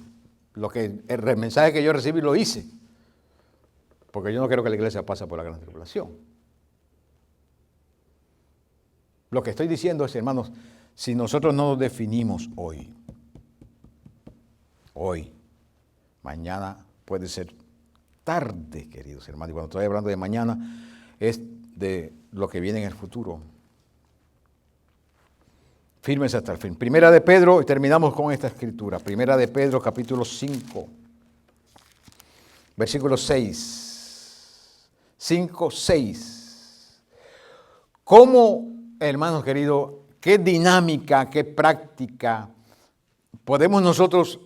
el mensaje que yo recibí, lo hice. Porque yo no quiero que la iglesia pase por la gran tribulación. Lo que estoy diciendo es, hermanos, si nosotros no nos definimos hoy, mañana puede ser tarde, queridos hermanos. Y cuando estoy hablando de mañana, es de lo que viene en el futuro. Fírmense hasta el fin. Primera de Pedro, y terminamos con esta escritura. Primera de Pedro, capítulo 5, versículo 6. 5, 6. ¿Cómo, hermanos queridos, qué dinámica, qué práctica podemos nosotros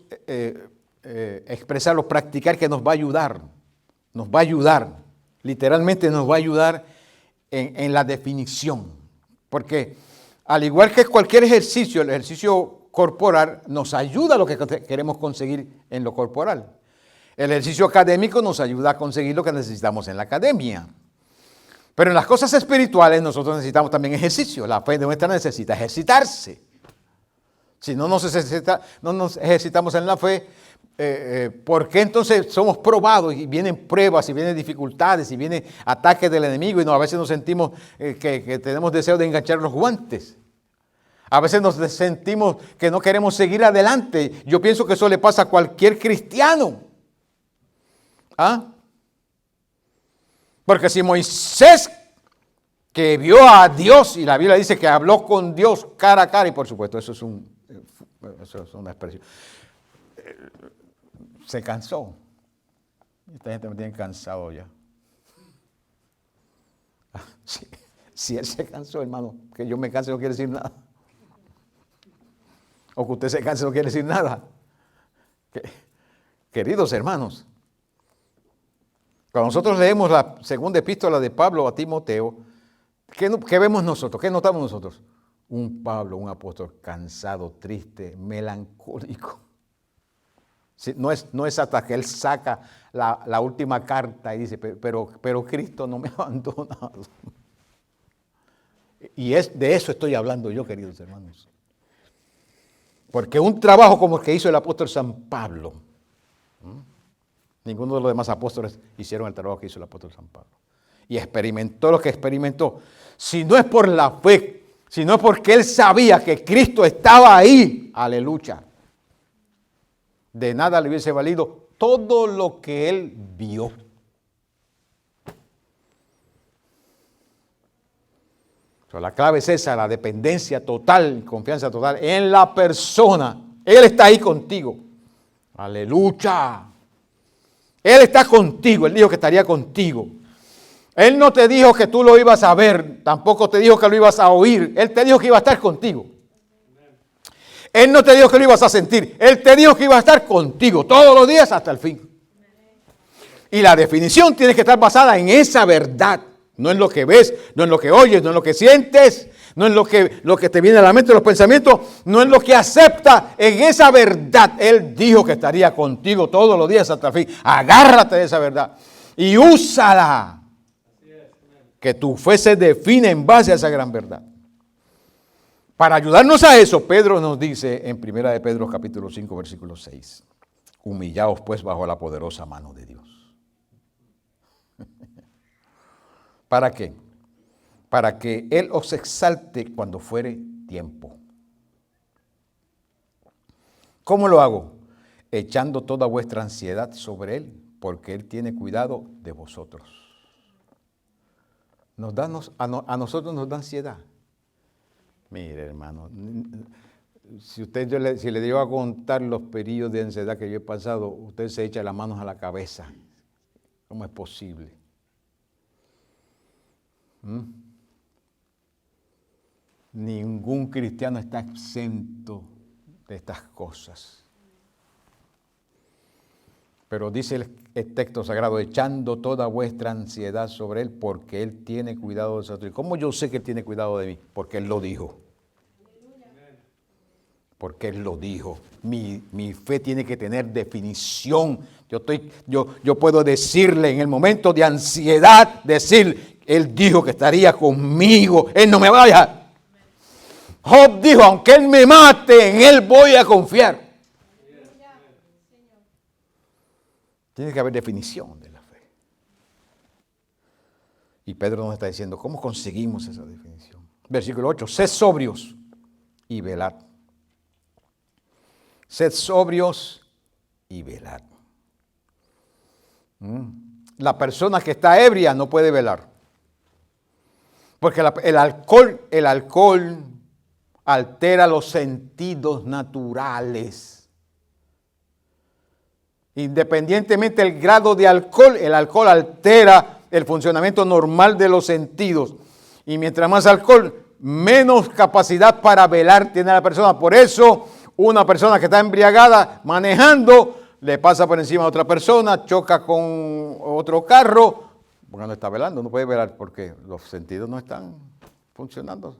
expresarlo, practicar, que nos va a ayudar? Nos va a ayudar, literalmente nos va a ayudar en la definición. Porque al igual que cualquier ejercicio, el ejercicio corporal nos ayuda a lo que queremos conseguir en lo corporal. El ejercicio académico nos ayuda a conseguir lo que necesitamos en la academia. Pero en las cosas espirituales nosotros necesitamos también ejercicio. La fe nuestra necesita ejercitarse. Si no nos ejercitamos en la fe, ¿por qué entonces somos probados y vienen pruebas y vienen dificultades y vienen ataques del enemigo y a veces nos sentimos que tenemos deseo de enganchar los guantes? A veces nos sentimos que no queremos seguir adelante. Yo pienso que eso le pasa a cualquier cristiano. ¿Ah? Porque si Moisés, que vio a Dios, y la Biblia dice que habló con Dios cara a cara, y por supuesto eso es una expresión, se cansó. Esta gente me tiene cansado ya. Si él se cansó, hermano, que yo me canse no quiere decir nada. O que usted se canse no quiere decir nada. Queridos hermanos, cuando nosotros leemos la segunda epístola de Pablo a Timoteo, ¿qué vemos nosotros? ¿Qué notamos nosotros? Un Pablo, un apóstol cansado, triste, melancólico. Sí, no es hasta que él saca la última carta y dice, pero Cristo no me ha abandonado. Y de eso estoy hablando yo, queridos hermanos. Porque un trabajo como el que hizo el apóstol San Pablo, ninguno de los demás apóstoles hicieron el trabajo que hizo el apóstol San Pablo. Y experimentó lo que experimentó. Si no es por la fe, si no es porque él sabía que Cristo estaba ahí, aleluya. de nada le hubiese valido todo lo que él vio. Pero la clave es esa, la dependencia total, confianza total en la persona. Él está ahí contigo. Aleluya. Él está contigo, Él dijo que estaría contigo. Él no te dijo que tú lo ibas a ver, tampoco te dijo que lo ibas a oír. Él te dijo que iba a estar contigo. Él no te dijo que lo ibas a sentir. Él te dijo que iba a estar contigo todos los días hasta el fin. Y la definición tiene que estar basada en esa verdad. No en lo que ves, no en lo que oyes, no en lo que sientes, no en lo que te viene a la mente, los pensamientos, no en lo que aceptas, en esa verdad. Él dijo que estaría contigo todos los días hasta el fin. Agárrate de esa verdad y úsala. Que tu fe se define en base a esa gran verdad. Para ayudarnos a eso, Pedro nos dice en 1 de Pedro capítulo 5, versículo 6. Humillaos pues bajo la poderosa mano de Dios. ¿Para qué? Para que Él os exalte cuando fuere tiempo. ¿Cómo lo hago? Echando toda vuestra ansiedad sobre Él, porque Él tiene cuidado de vosotros. A nosotros nos da ansiedad. Mire, hermano, si le digo a contar los periodos de ansiedad que yo he pasado, usted se echa las manos a la cabeza. ¿Cómo es posible? Ningún cristiano está exento de estas cosas. Pero dice el texto sagrado, echando toda vuestra ansiedad sobre Él, porque Él tiene cuidado de vosotros. ¿Cómo yo sé que Él tiene cuidado de mí? Porque Él lo dijo. Porque Él lo dijo. Mi fe tiene que tener definición. Yo puedo decirle en el momento de ansiedad, decir, Él dijo que estaría conmigo, Él no me va a dejar. Job dijo, aunque Él me mate, en Él voy a confiar. Tiene que haber definición de la fe. Y Pedro nos está diciendo, ¿cómo conseguimos esa definición? Versículo 8, sed sobrios y velad. Sed sobrios y velad. La persona que está ebria no puede velar. Porque el alcohol altera los sentidos naturales. Independientemente del grado de alcohol, el alcohol altera el funcionamiento normal de los sentidos. Y mientras más alcohol, menos capacidad para velar tiene la persona. Por eso, una persona que está embriagada manejando, le pasa por encima a otra persona, choca con otro carro, porque no está velando, no puede velar porque los sentidos no están funcionando.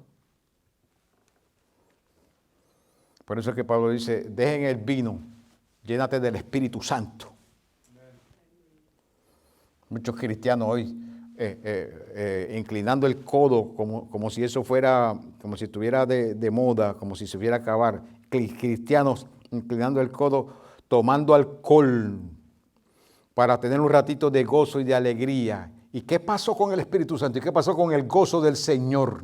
Por eso es que Pablo dice, dejen el vino, llénate del Espíritu Santo. Muchos cristianos hoy inclinando el codo como si eso fuera, como si estuviera de moda, como si se fuera a acabar. Cristianos inclinando el codo, tomando alcohol para tener un ratito de gozo y de alegría. ¿Y qué pasó con el Espíritu Santo? ¿Y qué pasó con el gozo del Señor?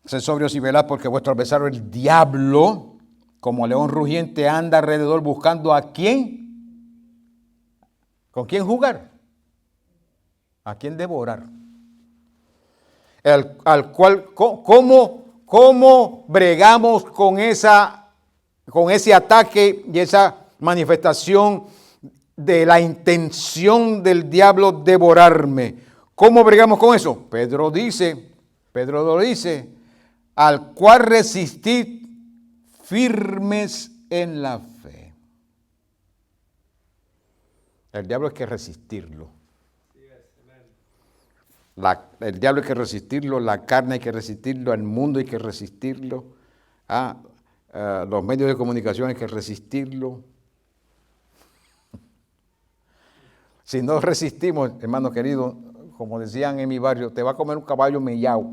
Sed sobrios y velad, porque vuestro adversario el diablo, como león rugiente, anda alrededor buscando a quién. ¿Con quién jugar? ¿A quién devorar? Al cual, ¿cómo bregamos con ese ataque y esa manifestación de la intención del diablo devorarme? ¿Cómo bregamos con eso? Pedro lo dice, al cual resistid firmes en la fe. El diablo hay que resistirlo. El diablo hay que resistirlo, la carne hay que resistirlo, el mundo hay que resistirlo, los medios de comunicación hay que resistirlo. Si no resistimos, hermano querido, como decían en mi barrio, te va a comer un caballo mellao.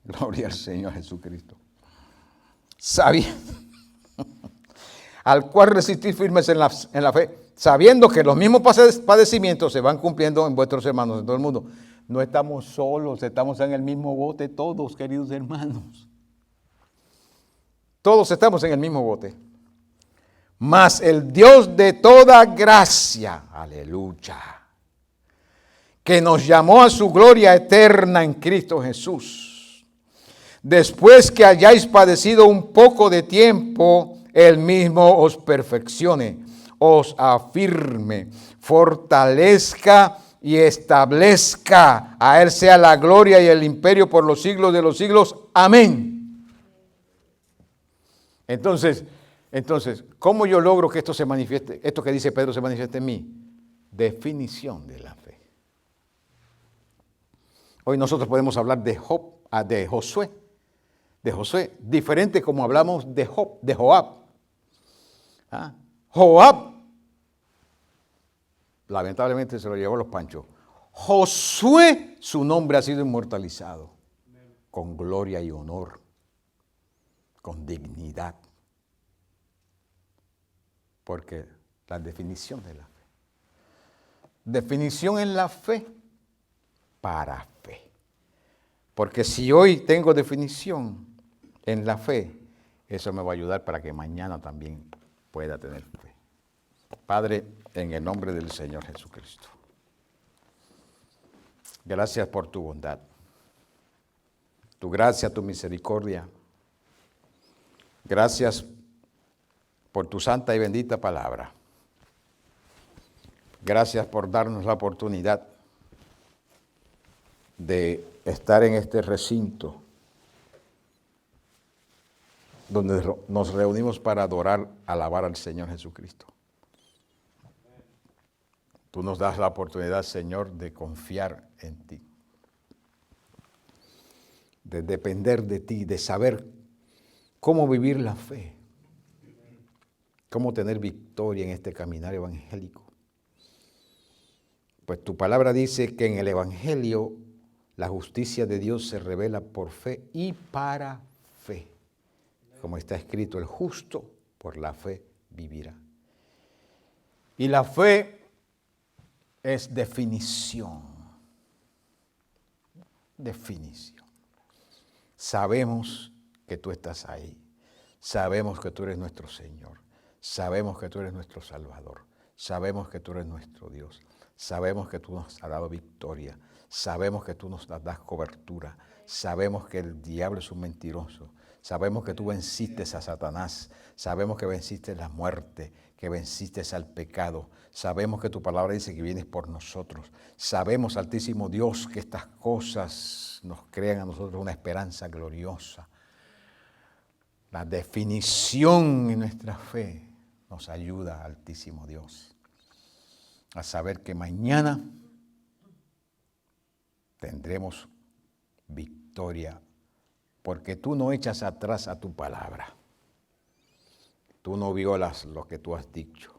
Gloria al Señor Jesucristo. Al cual resistir firmes en la fe, sabiendo que los mismos padecimientos se van cumpliendo en vuestros hermanos, en todo el mundo. No estamos solos, estamos en el mismo bote todos, queridos hermanos. Todos estamos en el mismo bote. Mas el Dios de toda gracia, aleluya, que nos llamó a su gloria eterna en Cristo Jesús, después que hayáis padecido un poco de tiempo, Él mismo os perfeccione, os afirme, fortalezca y establezca. A Él sea la gloria y el imperio por los siglos de los siglos. Amén. Entonces, ¿cómo yo logro que esto se manifieste? Esto que dice Pedro se manifieste en mí. Definición de la fe. Hoy nosotros podemos hablar de Josué, diferente como hablamos de Joab. Joab, lamentablemente se lo llevó los panchos. Josué, su nombre ha sido inmortalizado con gloria y honor, con dignidad. Porque la definición de la fe. Definición en la fe para fe. Porque si hoy tengo definición en la fe, eso me va a ayudar para que mañana también pueda tener fe. Padre, en el nombre del Señor Jesucristo, gracias por tu bondad, tu gracia, tu misericordia. Gracias por tu santa y bendita palabra. Gracias por darnos la oportunidad de estar en este recinto donde nos reunimos para adorar, alabar al Señor Jesucristo. Tú nos das la oportunidad, Señor, de confiar en ti, de depender de ti, de saber cómo vivir la fe, cómo tener victoria en este caminar evangélico. Pues tu palabra dice que en el evangelio la justicia de Dios se revela por fe y para fe. Como está escrito, el justo por la fe vivirá. Y la fe es definición. Definición. Sabemos que tú estás ahí. Sabemos que tú eres nuestro Señor. Sabemos que tú eres nuestro Salvador. Sabemos que tú eres nuestro Dios. Sabemos que tú nos has dado victoria. Sabemos que tú nos das cobertura. Sabemos que el diablo es un mentiroso. Sabemos que tú venciste a Satanás. Sabemos que venciste la muerte, que venciste al pecado. Sabemos que tu palabra dice que vienes por nosotros. Sabemos, Altísimo Dios, que estas cosas nos crean a nosotros una esperanza gloriosa. La definición en nuestra fe nos ayuda, Altísimo Dios, a saber que mañana tendremos victoria, porque tú no echas atrás a tu palabra. Tú no violas lo que tú has dicho.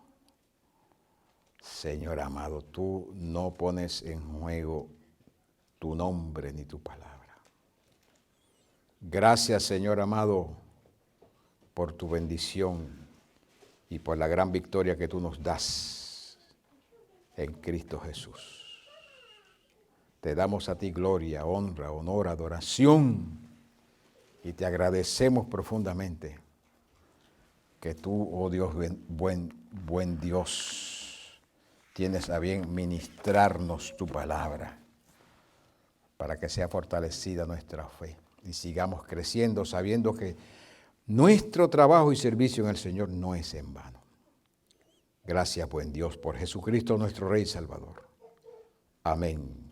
Señor amado, tú no pones en juego tu nombre ni tu palabra. Gracias, Señor amado, por tu bendición y por la gran victoria que tú nos das en Cristo Jesús. Te damos a ti gloria, honra, honor, adoración y te agradecemos profundamente que tú, oh Dios, buen Dios, tienes a bien ministrarnos tu palabra para que sea fortalecida nuestra fe y sigamos creciendo sabiendo que nuestro trabajo y servicio en el Señor no es en vano. Gracias, buen Dios, por Jesucristo nuestro Rey y Salvador. Amén.